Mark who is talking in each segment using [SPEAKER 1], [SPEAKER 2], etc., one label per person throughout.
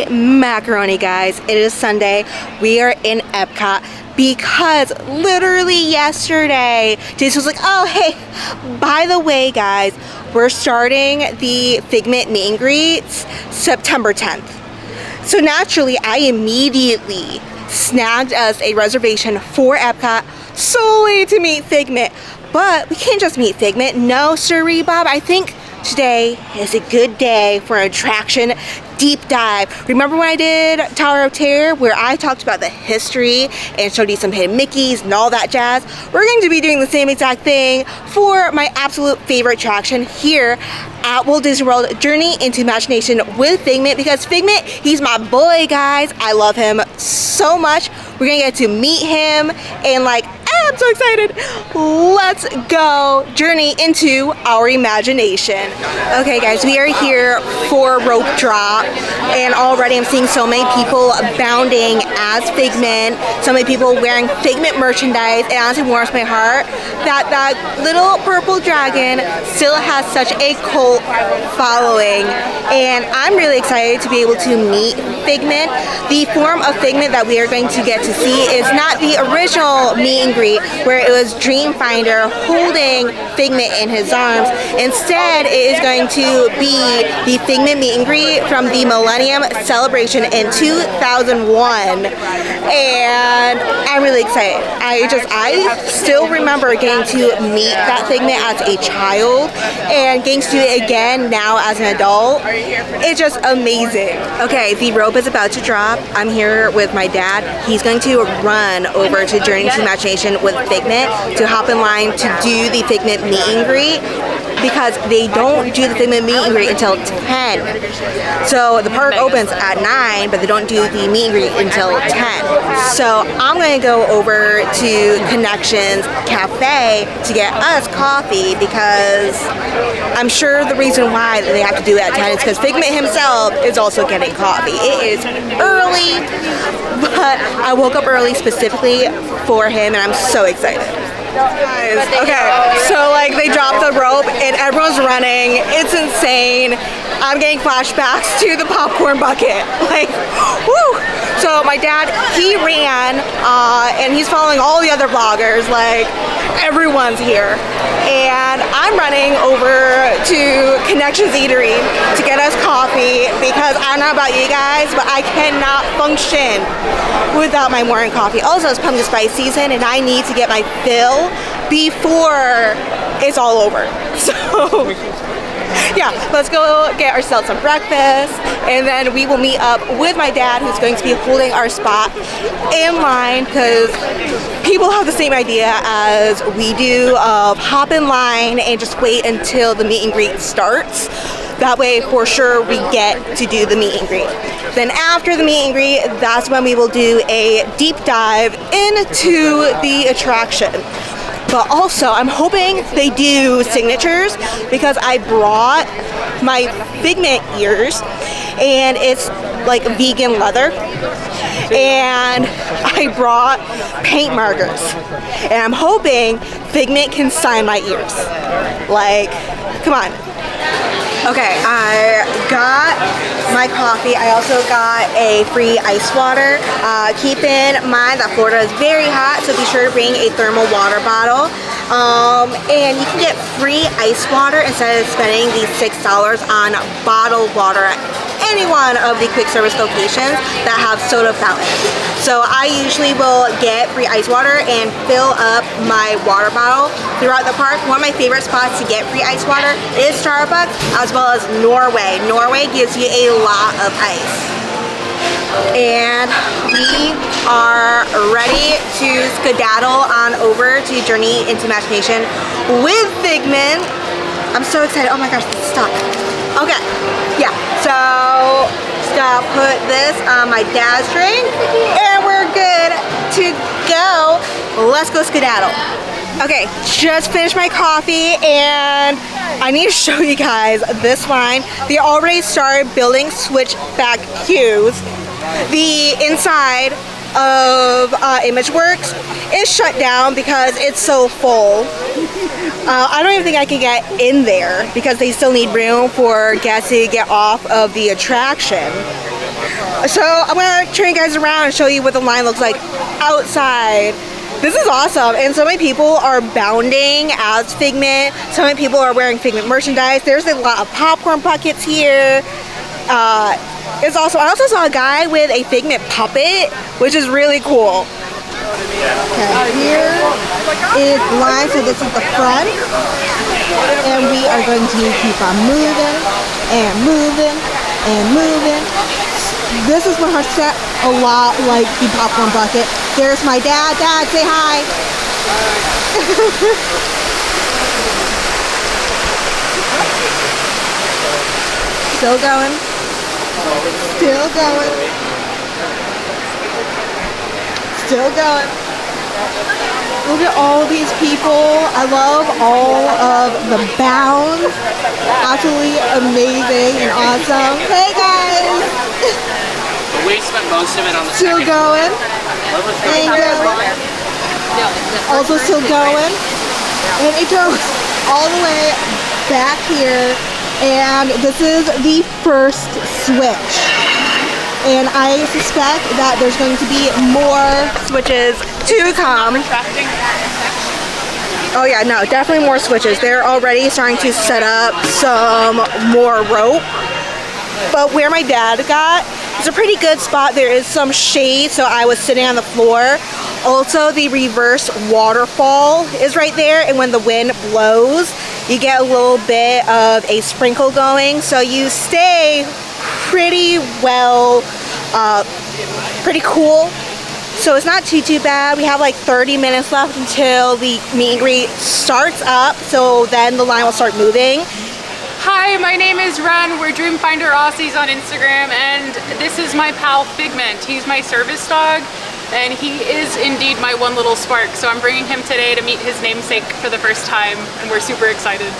[SPEAKER 1] Holy macaroni, guys. It is Sunday. We are in EPCOT because literally yesterday, Jason was like, oh, hey, by the way, guys, we're starting the Figment meet and greets September 10th. So naturally, I immediately snagged us a reservation for EPCOT solely to meet Figment. But we can't just meet Figment. No, sirree, Bob. I think today is a good day for an attraction deep dive. Remember when I did Tower of Terror where I talked about the history and showed you some hidden Mickeys and all that jazz? We're going to be doing the same exact thing for my absolute favorite attraction here at Walt Disney World, Journey into Imagination with Figment, because Figment, he's my boy, guys. I love him so much. We're gonna get to meet him and I'm so excited. Let's go journey into our imagination. Okay, guys, we are here for rope drop, and already I'm seeing so many people bounding as Figment, so many people wearing Figment merchandise. It honestly warms my heart that that little purple dragon still has such a cult following, and I'm really excited to be able to meet Figment. The form of Figment that we are going to get to see is not the original meet and greet where it was Dreamfinder holding Figment in his arms. Instead, it is going to be the Figment meet and greet from the Millennium Celebration in 2001, and I'm really excited. I still remember getting to meet that Figment as a child and getting to do it again now as an adult. It's just amazing. Okay, the rope is about to drop. I'm here with my dad. He's going to run over to Journey to Imagination with Figment to hop in line to do the Figment meet and greet, because they don't do the Figment meet and greet until 10. So the park opens at 9, but they don't do the meet and greet until 10. So I'm going to go over to Connections Cafe to get us coffee, because I'm sure the reason why they have to do it at 10 is because Figment himself is also getting coffee. It is early, but I woke up early specifically for him, and I'm so excited. Guys, okay, so they dropped the rope and everyone's running. It's insane. I'm getting flashbacks to the popcorn bucket. Woo! So my dad, he ran, and he's following all the other vloggers. Everyone's here. And I'm running over to Connections Eatery to get us coffee, because I don't know about you guys, but I cannot function without my morning coffee. Also, it's pumpkin spice season, and I need to get my fill before it's all over. So yeah, let's go get ourselves some breakfast, and then we will meet up with my dad, who's going to be holding our spot in line, because people have the same idea as we do of hop in line and just wait until the meet and greet starts. That way, for sure, we get to do the meet and greet. Then after the meet and greet, that's when we will do a deep dive into the attraction. But also, I'm hoping they do signatures, because I brought my Figment ears, and it's vegan leather, and I brought paint markers, and I'm hoping Figment can sign my ears. Come on. Okay, I got my coffee. I also got a free ice water. Keep in mind that Florida is very hot, so be sure to bring a thermal water bottle. And you can get free ice water instead of spending the $6 on bottled water at any one of the quick service locations that have soda fountains. So I usually will get free ice water and fill up my water bottle throughout the park. One of my favorite spots to get free ice water is Starbucks, as well as Norway. Norway gives you a lot of ice. And we are ready to skedaddle on over to Journey into Imagination with Figment. I'm so excited. Oh my gosh, it's stuck. Okay, yeah, so just gonna put this on my dad's drink, and we're good to go. Let's go skedaddle. Okay, just finished my coffee, and I need to show you guys this line. They already started building switchback queues. The inside of ImageWorks is shut down because it's so full. I don't even think I can get in there because they still need room for guests to get off of the attraction. So I'm gonna turn you guys around and show you what the line looks like outside. This is awesome, and so many people are bounding as Figment. So many people are wearing Figment merchandise. There's a lot of popcorn buckets here. It's awesome. I also saw a guy with a Figment puppet, which is really cool. Okay, here is the line, so this is the front, and we are going to keep on moving and moving and moving. This is 100% a lot like the popcorn bucket. There's my dad. Dad, say hi. Still going. Still going. Still going. Look at all these people. I love all of the bounds. Absolutely amazing and awesome. Hey guys.
[SPEAKER 2] We spent most of it on the
[SPEAKER 1] still going. And going. Also still going. And it goes all the way back here. And this is the first switch. And I suspect that there's going to be more switches to come. Oh yeah, no, definitely more switches. They're already starting to set up some more rope. But where my dad got, it's a pretty good spot. There is some shade, so I was sitting on the floor. Also, the reverse waterfall is right there, and when the wind blows, you get a little bit of a sprinkle going, so you stay pretty well, pretty cool. So it's not too bad. We have like 30 minutes left until the meet and greet starts up, so then the line will start moving.
[SPEAKER 3] Hi, my name is Ren. We're Dreamfinder Aussies on Instagram, and this is my pal Figment. He's my service dog, and he is indeed my one little spark. So I'm bringing him today to meet his namesake for the first time, and we're super excited.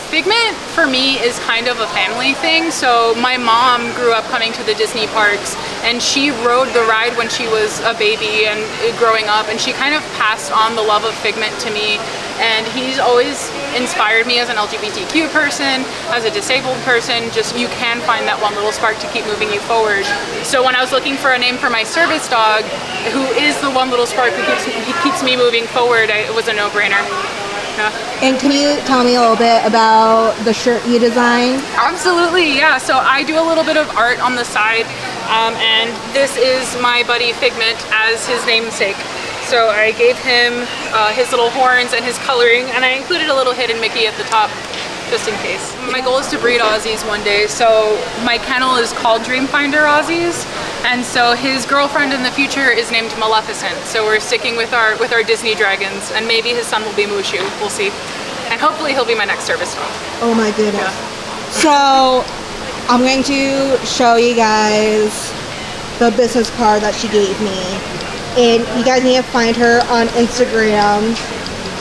[SPEAKER 3] Figment for me is kind of a family thing. So my mom grew up coming to the Disney parks, and she rode the ride when she was a baby and growing up, and she kind of passed on the love of Figment to me. And he's always inspired me as an LGBTQ person, as a disabled person. Just, you can find that one little spark to keep moving you forward. So when I was looking for a name for my service dog, who is the one little spark who keeps me moving forward, it was a no-brainer. Yeah.
[SPEAKER 1] And can you tell me a little bit about the shirt you designed?
[SPEAKER 3] Absolutely, yeah. So I do a little bit of art on the side, and this is my buddy Figment as his namesake. So I gave him his little horns and his coloring, and I included a little hidden Mickey at the top, just in case. My goal is to breed Aussies one day, so my kennel is called Dreamfinder Aussies, and so his girlfriend in the future is named Maleficent. So we're sticking with our Disney dragons, and maybe his son will be Mushu, we'll see. And hopefully he'll be my next service dog.
[SPEAKER 1] Oh my goodness.
[SPEAKER 3] Yeah.
[SPEAKER 1] So I'm going to show you guys the business card that she gave me. And you guys need to find her on Instagram.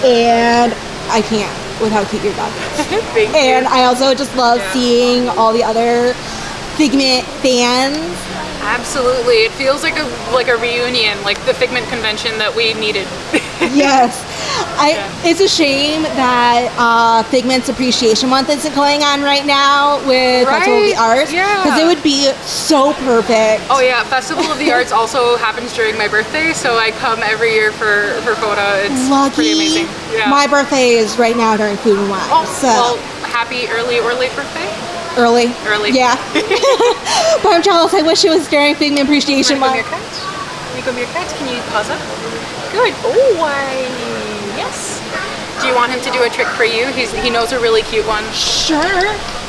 [SPEAKER 1] And I can't with how cute your dog is.
[SPEAKER 3] Thank you.
[SPEAKER 1] And I also just love seeing all the other Figment fans.
[SPEAKER 3] Absolutely, it feels like a reunion, like the Figment convention that we needed.
[SPEAKER 1] Yes. It's a shame that Figment's Appreciation Month isn't going on right now with Festival of the Arts.
[SPEAKER 3] Yeah.
[SPEAKER 1] Because it would be so perfect.
[SPEAKER 3] Oh yeah, Festival of the Arts also happens during my birthday, so I come every year for FOTA. It's
[SPEAKER 1] lucky.
[SPEAKER 3] Pretty amazing. Yeah.
[SPEAKER 1] My birthday is right now during Food and Wine.
[SPEAKER 3] Oh,
[SPEAKER 1] so.
[SPEAKER 3] Well, happy early or late birthday?
[SPEAKER 1] Early.
[SPEAKER 3] Early.
[SPEAKER 1] Yeah. But I'm jealous. I wish it was during Figment Appreciation Month.
[SPEAKER 3] Nico Meerkat, can you pause up? Good. Oh, yes. Do you want him to do a trick for you? He knows a really cute one.
[SPEAKER 1] Sure.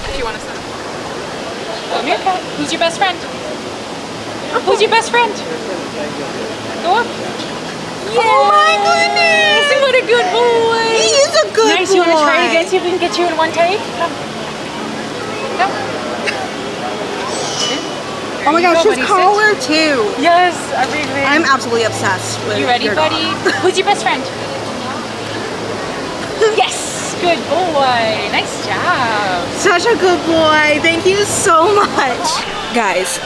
[SPEAKER 3] If you want to send him. Oh, Meerkat, who's your best friend? Who's your best friend? Go up. Yes.
[SPEAKER 1] Oh my goodness!
[SPEAKER 3] What a good boy!
[SPEAKER 1] He is a good
[SPEAKER 3] nice.
[SPEAKER 1] boy.
[SPEAKER 3] You want to try again? See if we can get you in one take? Come. Come.
[SPEAKER 1] Oh my gosh, his collar too.
[SPEAKER 3] Yes, everything.
[SPEAKER 1] I'm absolutely obsessed with
[SPEAKER 3] You ready,
[SPEAKER 1] your
[SPEAKER 3] buddy?
[SPEAKER 1] dog.
[SPEAKER 3] Who's your best friend? Yes, good boy. Nice job.
[SPEAKER 1] Such a good boy. Thank you so much. Guys,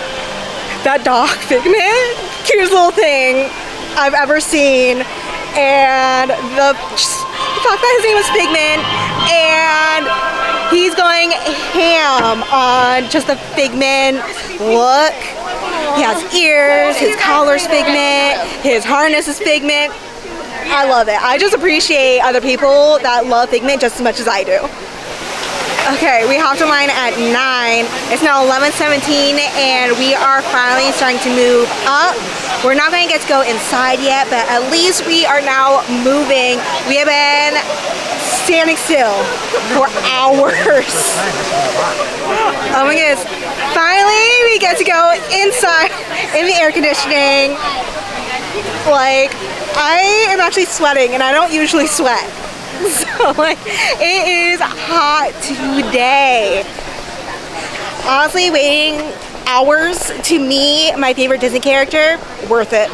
[SPEAKER 1] that dog, Figment, cutest little thing I've ever seen. And the fact that his name is Figment, and he's going ham on just the Figment look. He has ears, his collar's Figment, his harness is Figment. I love it. I just appreciate other people that love Figment just as much as I do. Okay, we hopped a line at 9. It's now 11:17 and we are finally starting to move up. We're not going to get to go inside yet, but at least we are now moving. We have been standing still for hours. Oh my goodness. Finally, we get to go inside in the air conditioning. Like, I am actually sweating and I don't usually sweat. So like, it is hot today. Honestly, waiting hours to meet my favorite Disney character, worth it.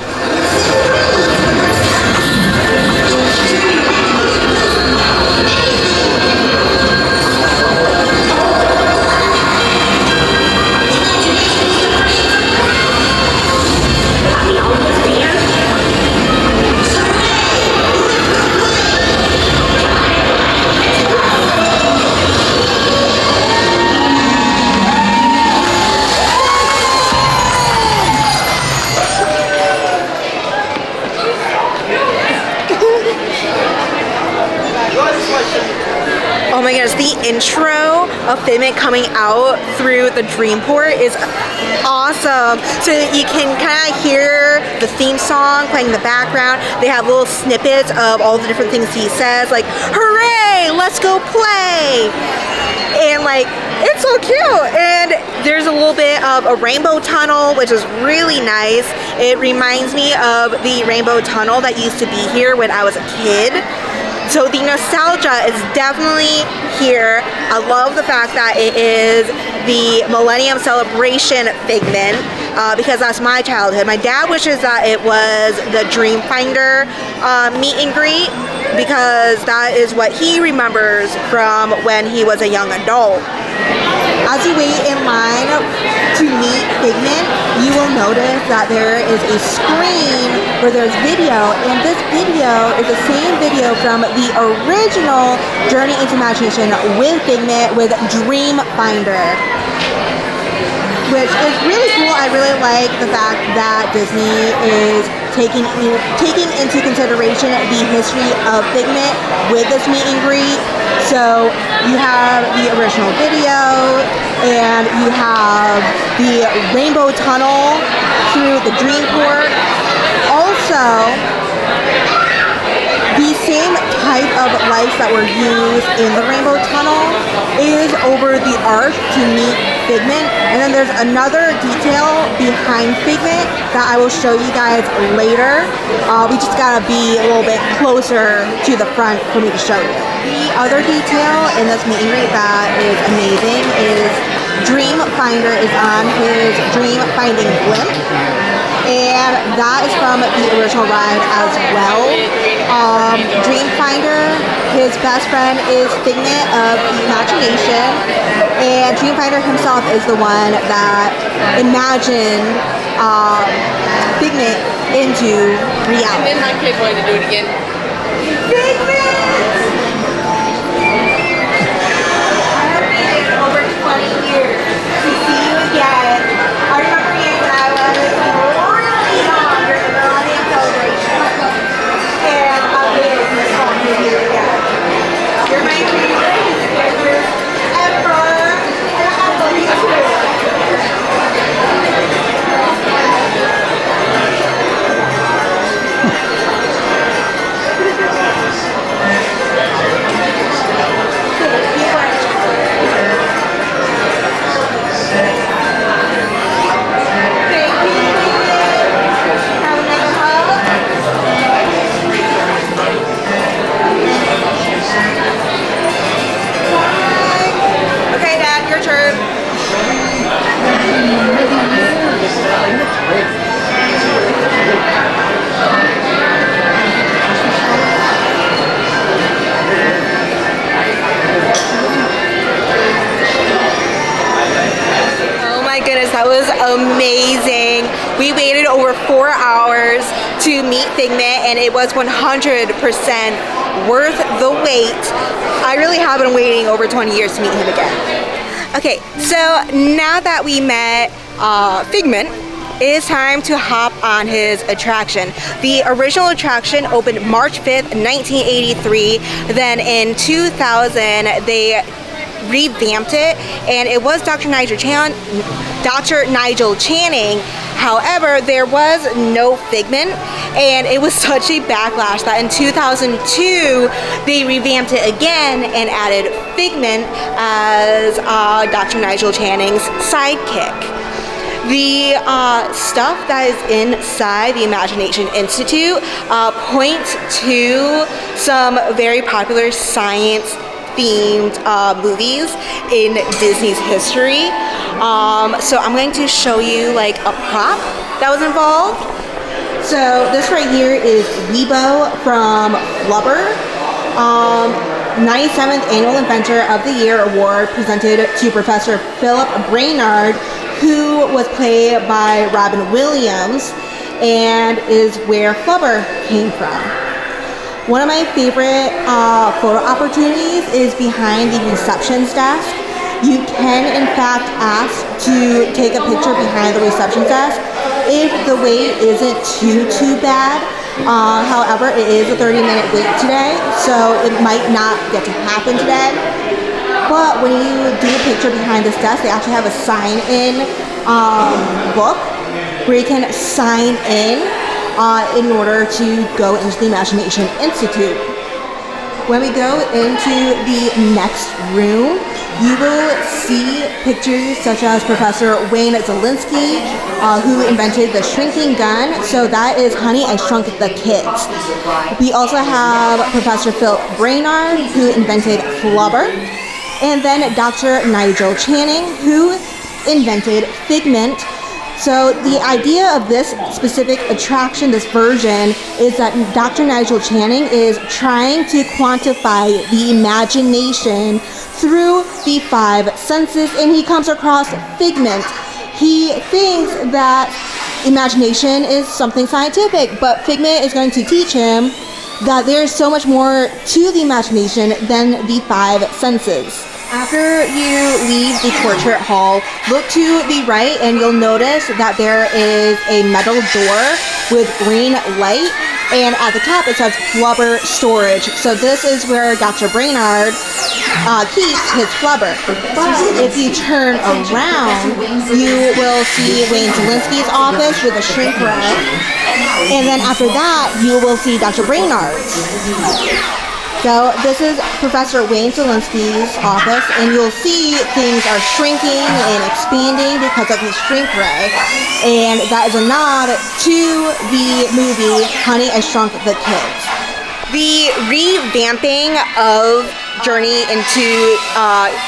[SPEAKER 1] Oh my goodness, the intro of Figment coming out through the Dreamport is awesome. So you can kind of hear the theme song playing in the background. They have little snippets of all the different things he says, like, hooray, let's go play. And like, it's so cute. And there's a little bit of a rainbow tunnel, which is really nice. It reminds me of the rainbow tunnel that used to be here when I was a kid. So the nostalgia is definitely here. I love the fact that it is the Millennium Celebration Figment because that's my childhood. My dad wishes that it was the Dreamfinder meet and greet because that is what he remembers from when he was a young adult. As you wait in line to meet Figment, you will notice that there is a screen where there's video, and this video is the same video from the original Journey into Imagination with Figment with Dreamfinder, which is really cool. I really like the fact that Disney is taking into consideration the history of Figment with this meet and greet. So you have the original video and you have the rainbow tunnel through the Dreamport. Also, the same type of lights that were used in the rainbow tunnel is over the arch to meet Figment. And then there's another detail behind Figment that I will show you guys later. We just gotta be a little bit closer to the front for me to show you. The other detail in this meet and greet that is amazing is Dreamfinder is on his Dream Finding Blimp. And that is from the original ride as well. Dreamfinder, his best friend is Figment of Imagination, and Dreamfinder himself is the one that imagined Figment into reality.
[SPEAKER 2] And my kid wanted to do it again.
[SPEAKER 1] Figment! I have waited over 20 years to see you again. I remember you when I was really young during the Millennium Celebration. And I've waited this long to see you again. You're my favorite character ever. And I love you too. Okay, Dad, your turn. Oh my goodness, that was amazing. We waited over 4 hours to meet Figment and it was 100% worth the wait. I really have been waiting over 20 years to meet him again. Okay, so now that we met Figment, it is time to hop on his attraction. The original attraction opened March 5th, 1983. Then in 2000, they revamped it, and it was Dr. Nigel Channing. However, there was no Figment, and it was such a backlash that in 2002 they revamped it again and added Figment as Dr. Nigel Channing's sidekick. The stuff that is inside the Imagination Institute points to some very popular science themed movies in Disney's history. So I'm going to show you like a prop that was involved. So this right here is Weibo from Flubber. 97th Annual Inventor of the Year Award presented to Professor Philip Brainard, who was played by Robin Williams and is where Flubber came from. One of my favorite photo opportunities is behind the reception's desk. You can, in fact, ask to take a picture behind the reception desk if the wait isn't too bad. However, it is a 30-minute wait today, so it might not get to happen today. But when you do a picture behind this desk, they actually have a sign-in book where you can sign in order to go into the Imagination Institute. When we go into the next room, you will see pictures such as Professor Wayne Zelinsky, who invented the shrinking gun. So that is Honey, I Shrunk the Kids. We also have Professor Philip Brainard, who invented Flubber. And then Dr. Nigel Channing, who invented Figment. So the idea of this specific attraction, this version, is that Dr. Nigel Channing is trying to quantify the imagination through the 5 senses, and he comes across Figment. He thinks that imagination is something scientific, but Figment is going to teach him that there's so much more to the imagination than the 5 senses. After you leave the portrait hall, look to the right and you'll notice that there is a metal door with green light, and at the top it says Flubber Storage. So this is where Dr. Brainard keeps his flubber. But if you turn around, you will see Wayne Zelinsky's office with a shrink ray, and then after that you will see Dr. Brainard's. So this is Professor Wayne Zelinsky's office, and you'll see things are shrinking and expanding because of his shrink ray, and that is a nod to the movie Honey, I Shrunk the Kids. The revamping of Journey into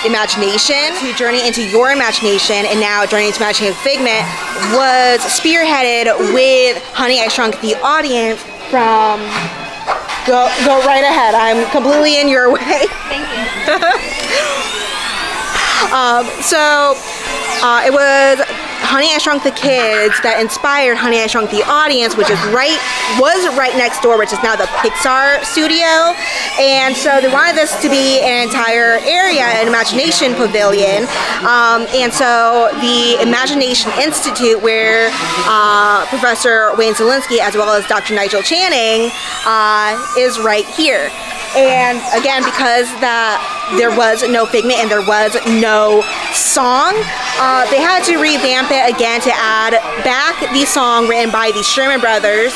[SPEAKER 1] Imagination to Journey into Your Imagination, and now Journey into Imagination Figment, was spearheaded with Honey, I Shrunk the Audience from... Go right ahead. I'm completely in your way.
[SPEAKER 3] Thank you.
[SPEAKER 1] It was Honey, I Shrunk the Kids that inspired Honey, I Shrunk the Audience, which was right next door, which is now the Pixar studio. And so they wanted this to be an entire area, an imagination pavilion. And so the Imagination Institute, where Professor Wayne Zelinsky, as well as Dr. Nigel Channing, is right here. And again, because there was no Figment and there was no song, they had to revamp it again to add back the song written by the Sherman Brothers.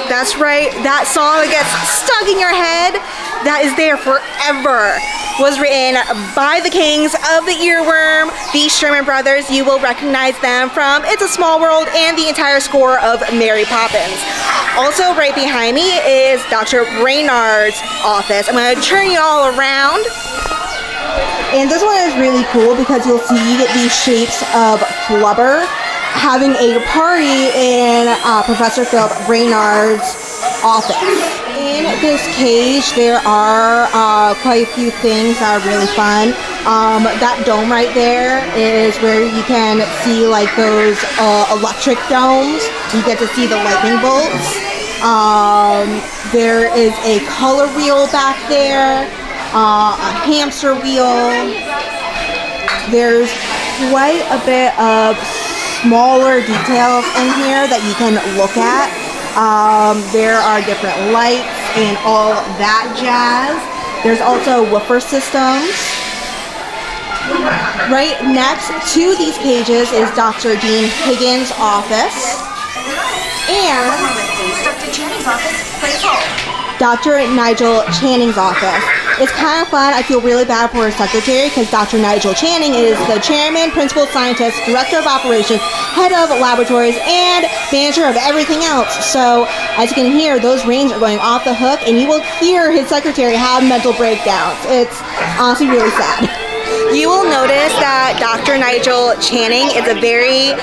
[SPEAKER 1] That's right, that song that gets stuck in your head, that is there forever, was written by the kings of the earworm, the Sherman Brothers. You will recognize them from It's a Small World and the entire score of Mary Poppins. Also right behind me is Dr. Brainard's office. I'm going to turn you all around. And this one is really cool because you'll see the shapes of Flubber having a party in Professor Philip Brainard's office. In this cage, there are quite a few things that are really fun. That dome right there is where you can see like those electric domes. You get to see the lightning bolts. There is a color wheel back there, a hamster wheel. There's quite a bit of smaller details in here that you can look at. There are different lights and all that jazz. There's also woofer systems. Right next to these pages is Dr. Dean Higgins' office. And Dr. Nigel Channing's office. It's kind of fun. I feel really bad for his secretary because Dr. Nigel Channing is the chairman, principal scientist, director of operations, head of laboratories, and manager of everything else. So as you can hear, those rings are going off the hook, and you will hear his secretary have mental breakdowns. It's honestly really sad. You will notice that Dr. Nigel Channing is a very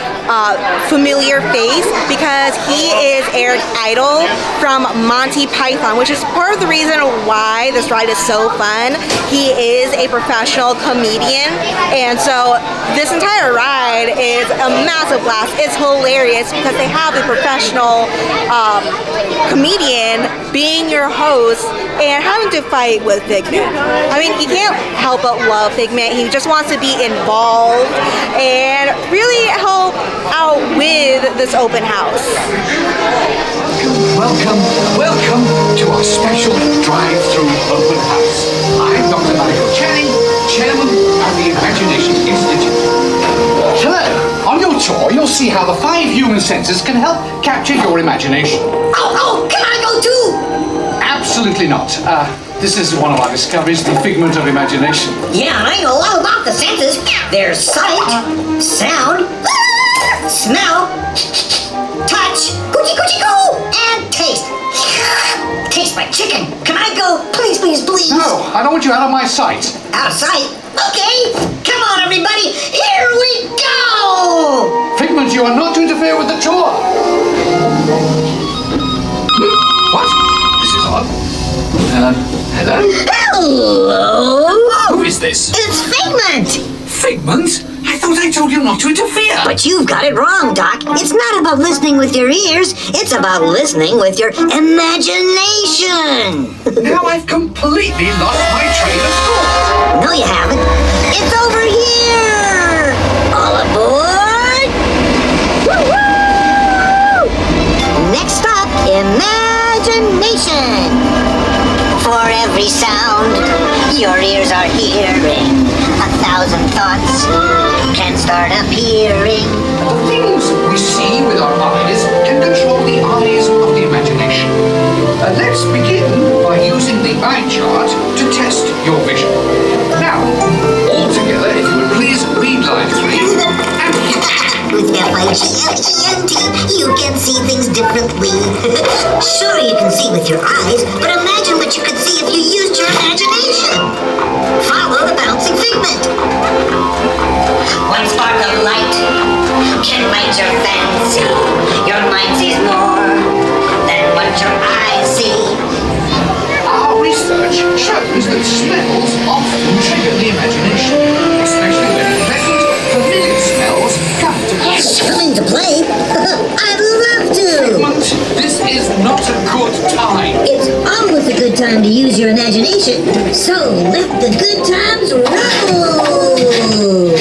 [SPEAKER 1] familiar face because he is Eric Idle from Monty Python, which is part of the reason why this ride is so fun. He is a professional comedian, and so this entire ride is a massive blast. It's hilarious because they have a professional comedian being your host and having to fight with Figment. I mean, you can't help but love Figment. He just wants to be involved and really help out with this open house.
[SPEAKER 4] Welcome to our special drive-through open house. I'm Dr. Nigel Channing, chairman of the Imagination Institute. Hello. On your tour, you'll see how the 5 human senses can help capture your imagination.
[SPEAKER 5] Oh, can I go too?
[SPEAKER 4] Absolutely not. This is one of our discoveries, the figment of imagination.
[SPEAKER 5] Yeah, I know all about the senses. There's sight, sound, smell, touch, coochie-coochie-coo, and taste. Taste my chicken. Can I go? Please, please, please.
[SPEAKER 4] No, I don't want you out of my sight.
[SPEAKER 5] Out of sight? Okay. Come on, everybody. Here we go.
[SPEAKER 4] Figment, you are not to interfere with the tour. What? This is odd. Hello?
[SPEAKER 5] Hello.
[SPEAKER 4] Who is this?
[SPEAKER 5] It's Figment.
[SPEAKER 4] Figment? I thought I told you not to interfere.
[SPEAKER 5] But you've got it wrong, Doc. It's not about listening with your ears. It's about listening with your imagination.
[SPEAKER 4] Now I've completely lost my train of thought.
[SPEAKER 5] No, you haven't. It's over here. All aboard. Woo-hoo! Next stop, imagination. For every sound your ears are hearing, 1,000 thoughts can start appearing.
[SPEAKER 4] The things we see with our eyes can control the eyes of the imagination. Let's begin by using the eye chart to test your vision. Now, all together, if you would please read line 3 and
[SPEAKER 5] With F-I-G-M-E-N-T, you can see things differently. Sure, you can see with your eyes, but imagine what you could see if you used your imagination. Follow the bouncing figment. One spark of light can light your fancy. Your mind sees more than what your eyes see.
[SPEAKER 4] Our research shows that smells often trigger the imagination, especially when pleasant, familiar smells come to play.
[SPEAKER 5] Coming to play? I'd love to!
[SPEAKER 4] Figment, this is not a good time.
[SPEAKER 5] It's always a good time to use your imagination, so let the good times roll! Woohoo!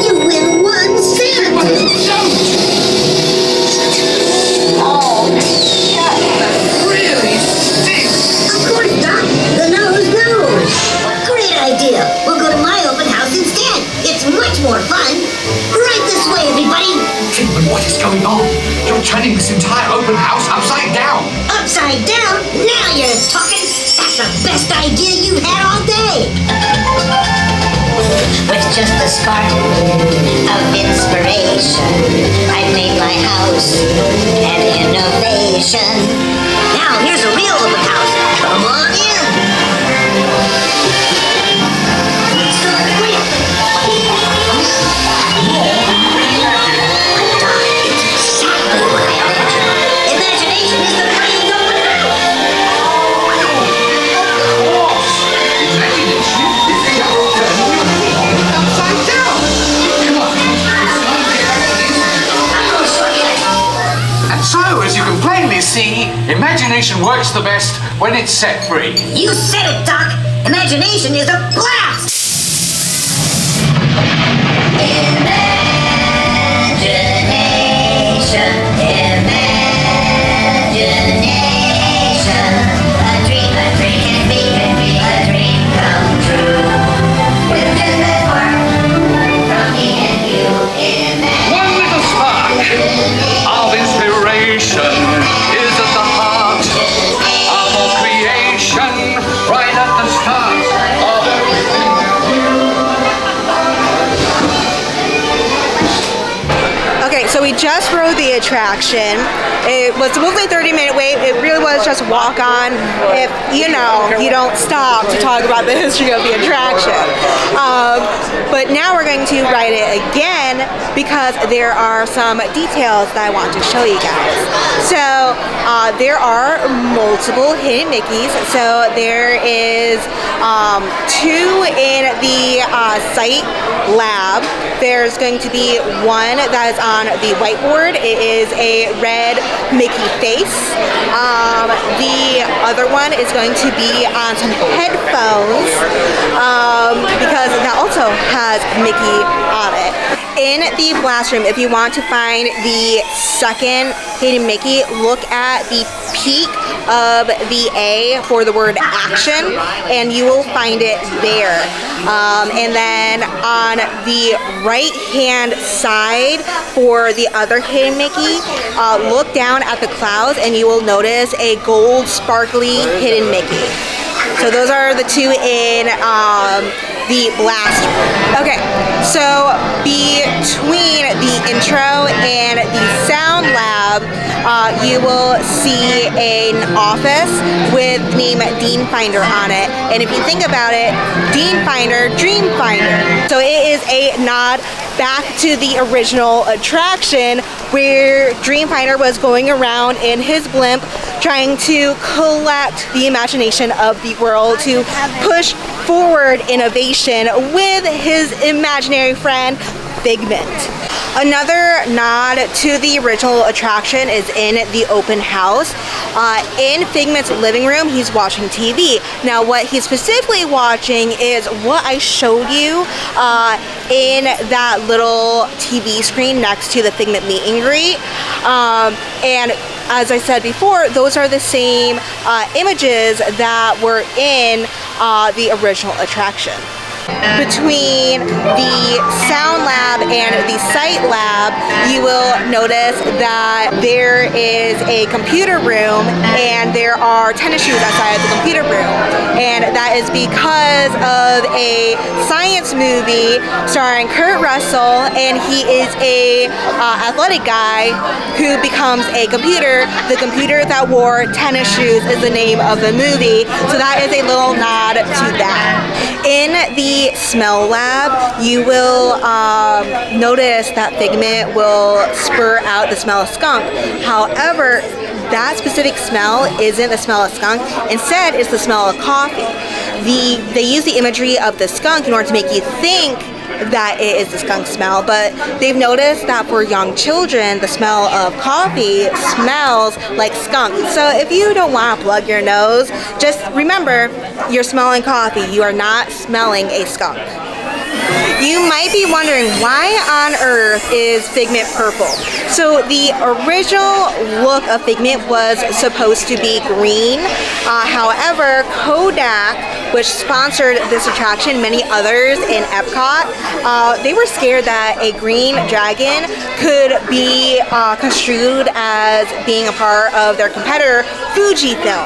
[SPEAKER 5] You win 1 cent!
[SPEAKER 4] Don't! Oh, that really stinks.
[SPEAKER 5] Of course, Doc. The nose knows. Great idea. We'll go to my open house instead. It's much more fun. Right this way, everybody.
[SPEAKER 4] Figment, what is going on? You're turning this entire open house upside down.
[SPEAKER 5] Upside down? Now you're talking. That's the best idea you've had all day. With just a spark of inspiration, I made my house an innovation. Now here's a real open house. Come on in. Doc, it's exactly what I imagined. Imagination is the brain's open house.
[SPEAKER 4] Imagination is just turning your feet upside down. Come on, it's not And so, as you can plainly see, imagination works the best when it's set free.
[SPEAKER 5] You said it, Doc. Imagination is a blast.
[SPEAKER 1] So we just rode the attraction. It was supposedly a 30-minute wait. It really was just walk on if, you know, you don't stop to talk about the history of the attraction. But now we're going to ride it again because there are some details that I want to show you guys. So there are multiple hidden Mickeys. So there is 2 in the site lab. There's going to be one that is on the whiteboard. It is a red Mickey face. The other one is going to be on some headphones because that also has Mickey on it. In the blast room, if you want to find the second hidden Mickey, look at the peak of the A for the word action, and you will find it there. And then on the right hand side for the other hidden Mickey, look down at the clouds and you will notice a gold sparkly hidden Mickey. So those are the 2 in the blast room. Okay, so between the intro and the sound lab, you will see an office with the name Dean Finder on it. And if you think about it, Dean Finder, Dream Finder. So it is a nod back to the original attraction where Dream Finder was going around in his blimp trying to collect the imagination of the world to push forward innovation with his imaginary friend Figment. Another nod to the original attraction is in the open house. In Figment's living room, he's watching TV. Now, what he's specifically watching is what I showed you in that little TV screen next to the Figment meet and greet. And as I said before, those are the same images that were in the original attraction. Between the sound lab and the site lab, you will notice that there is a computer room and there are tennis shoes outside of the computer room. And that is because of a science movie starring Kurt Russell, and he is a athletic guy who becomes a computer. The computer that wore tennis shoes is the name of the movie. So that is a little nod to that. In the smell lab, you will notice that Figment will spur out the smell of skunk. However, that specific smell isn't the smell of skunk. Instead, it's the smell of coffee. They use the imagery of the skunk in order to make you think that it is the skunk smell, but they've noticed that for young children, the smell of coffee smells like skunk. So if you don't want to plug your nose, just remember, you're smelling coffee. You are not smelling a skunk. You might be wondering, why on earth is Figment purple? So the original look of Figment was supposed to be green. However, Kodak, which sponsored this attraction, many others in EPCOT, they were scared that a green dragon could be construed as being a part of their competitor, Fujifilm.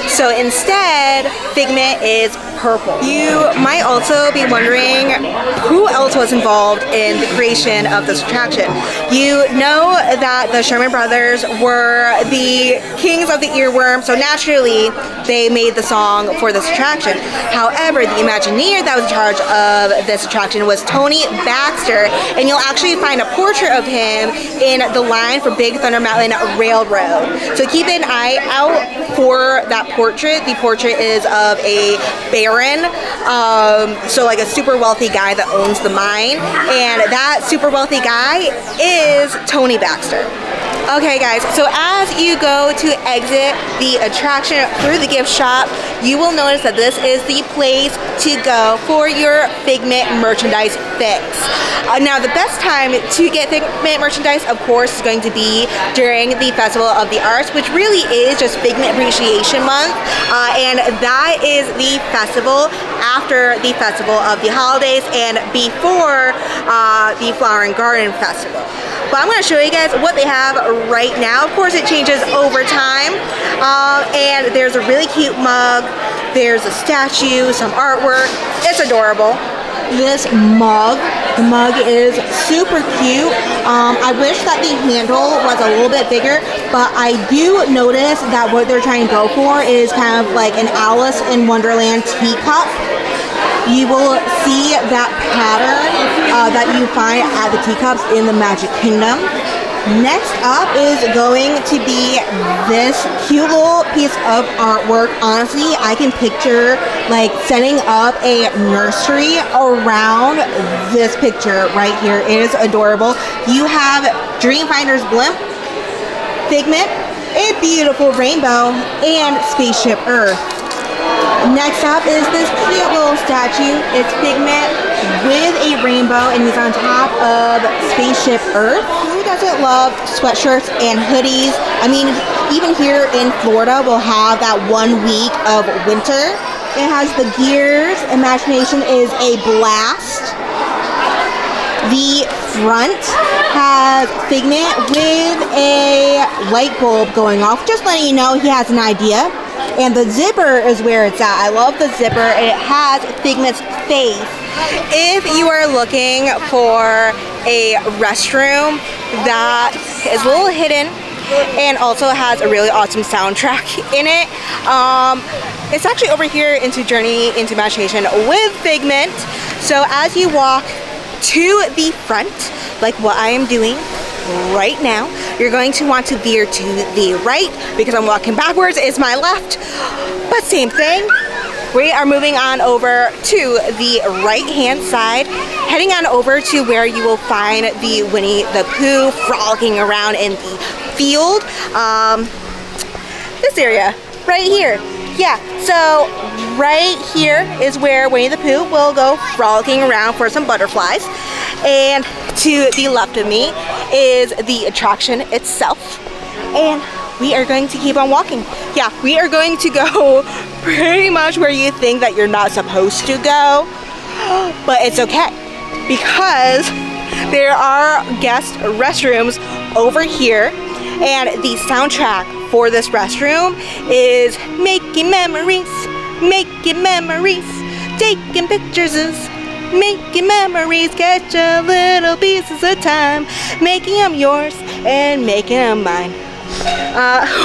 [SPEAKER 1] So instead, Figment is purple. You might also be wondering who else was involved in the creation of this attraction. You know that the Sherman Brothers were the kings of the earworm, so naturally they made the song for this attraction. However, the Imagineer that was in charge of this attraction was Tony Baxter, and you'll actually find a portrait of him in the line for Big Thunder Mountain Railroad. So keep an eye out for that portrait. The portrait is of a baron, so like a super wealthy guy that owns the mine, and that super wealthy guy is Tony Baxter. Okay guys, so as you go to exit the attraction through the gift shop, you will notice that this is the place to go for your Figment merchandise fix. Now the best time to get Figment merchandise, of course, is going to be during the Festival of the Arts, which really is just Figment Appreciation Month, and that is the festival after the Festival of the Holidays and before the Flower and Garden Festival. But I'm going to show you guys what they have right now. Of course, it changes over time. And there's a really cute mug. There's a statue, some artwork. It's adorable. This mug, the mug is super cute. I wish that the handle was a little bit bigger, but I do notice that what they're trying to go for is kind of like an Alice in Wonderland teacup. You will see that pattern that you find at the teacups in the Magic Kingdom. Next up is going to be this cute little piece of artwork. Honestly, I can picture like setting up a nursery around this picture right here. It is adorable. You have Dreamfinder's blimp, Figment, a beautiful rainbow, and Spaceship Earth. Next up is this cute little statue. It's Figment with a rainbow, and he's on top of Spaceship Earth. Who doesn't love sweatshirts and hoodies? I mean, even here in Florida, we'll have that 1 week of winter. It has the gears. Imagination is a blast. The front has Figment with a light bulb going off, just letting you know he has an idea. And the zipper is where it's at. I love the zipper, and it has Figment's face. If you are looking for a restroom that is a little hidden and also has a really awesome soundtrack in it, it's actually over here into Journey into Imagination with Figment. So as you walk to the front, like what I am doing right now, you're going to want to veer to the right because I'm walking backwards. It's my left, but same thing. We are moving on over to the right hand side, heading on over to where you will find the Winnie the Pooh frolicking around in the field. This area right here. Yeah, so right here is where Winnie the Pooh will go frolicking around for some butterflies. And to the left of me is the attraction itself. And we are going to keep on walking. Yeah, we are going to go pretty much where you think that you're not supposed to go. But it's okay, because there are guest restrooms over here. And the soundtrack for this restroom is making memories, taking pictures is making memories, catch a little pieces of time, making them yours and making them mine.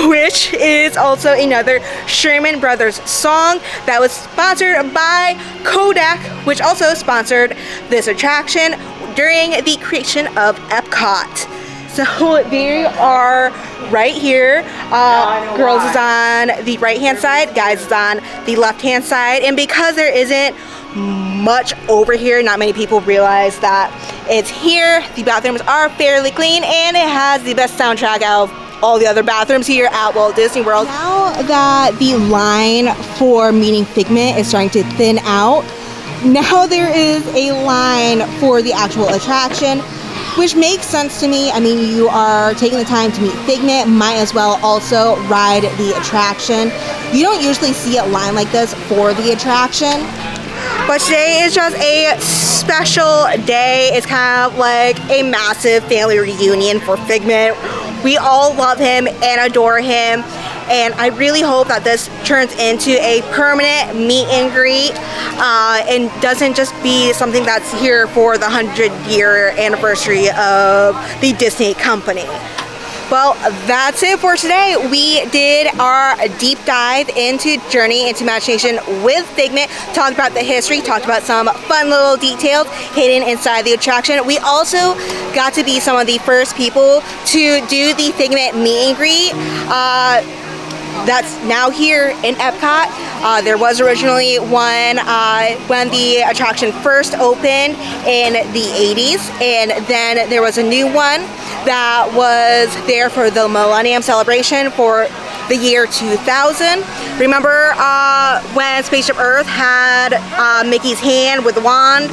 [SPEAKER 1] Which is also another Sherman Brothers song that was sponsored by Kodak, which also sponsored this attraction during the creation of EPCOT. So they are right here. Girls is on the right hand side, guys is on the left hand side. And because there isn't much over here, not many people realize that it's here. The bathrooms are fairly clean, and it has the best soundtrack out of all the other bathrooms here at Walt Disney World. Now that the line for meeting Figment is starting to thin out, now there is a line for the actual attraction, which makes sense to me. I mean, you are taking the time to meet Figment, might as well also ride the attraction. You don't usually see a line like this for the attraction, but today is just a special day. It's kind of like a massive family reunion for Figment. We all love him and adore him, and I really hope that this turns into a permanent meet and greet and doesn't just be something that's here for the 100-year anniversary of the Disney company. Well, that's it for today. We did our deep dive into Journey into Imagination with Figment, talked about the history, talked about some fun little details hidden inside the attraction. We also got to be some of the first people to do the Figment meet and greet. That's now here in EPCOT. There was originally one when the attraction first opened in the 80s, and then there was a new one that was there for the Millennium Celebration for the year 2000. Remember when Spaceship Earth had Mickey's hand with the wand?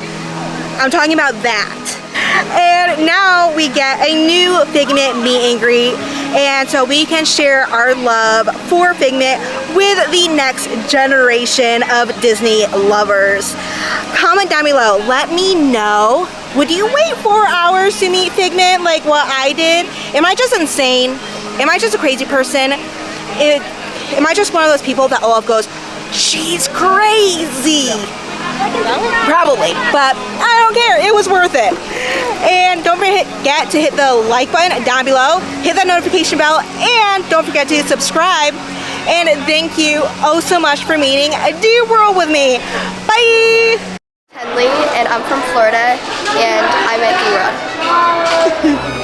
[SPEAKER 1] I'm talking about that. And now we get a new Figment meet and greet, and so we can share our love for Figment with the next generation of Disney lovers. Comment down below, let me know, would you wait 4 hours to meet Figment like what I did? Am I just insane? Am I just a crazy person? Am I just one of those people that Olaf goes, she's crazy? Probably, but I don't care. It was worth it. And don't forget to hit the like button down below, hit that notification bell, and don't forget to subscribe. And thank you oh so much for meeting D'World with me. Bye!
[SPEAKER 6] Henley, and I'm from Florida, and I'm at D'World.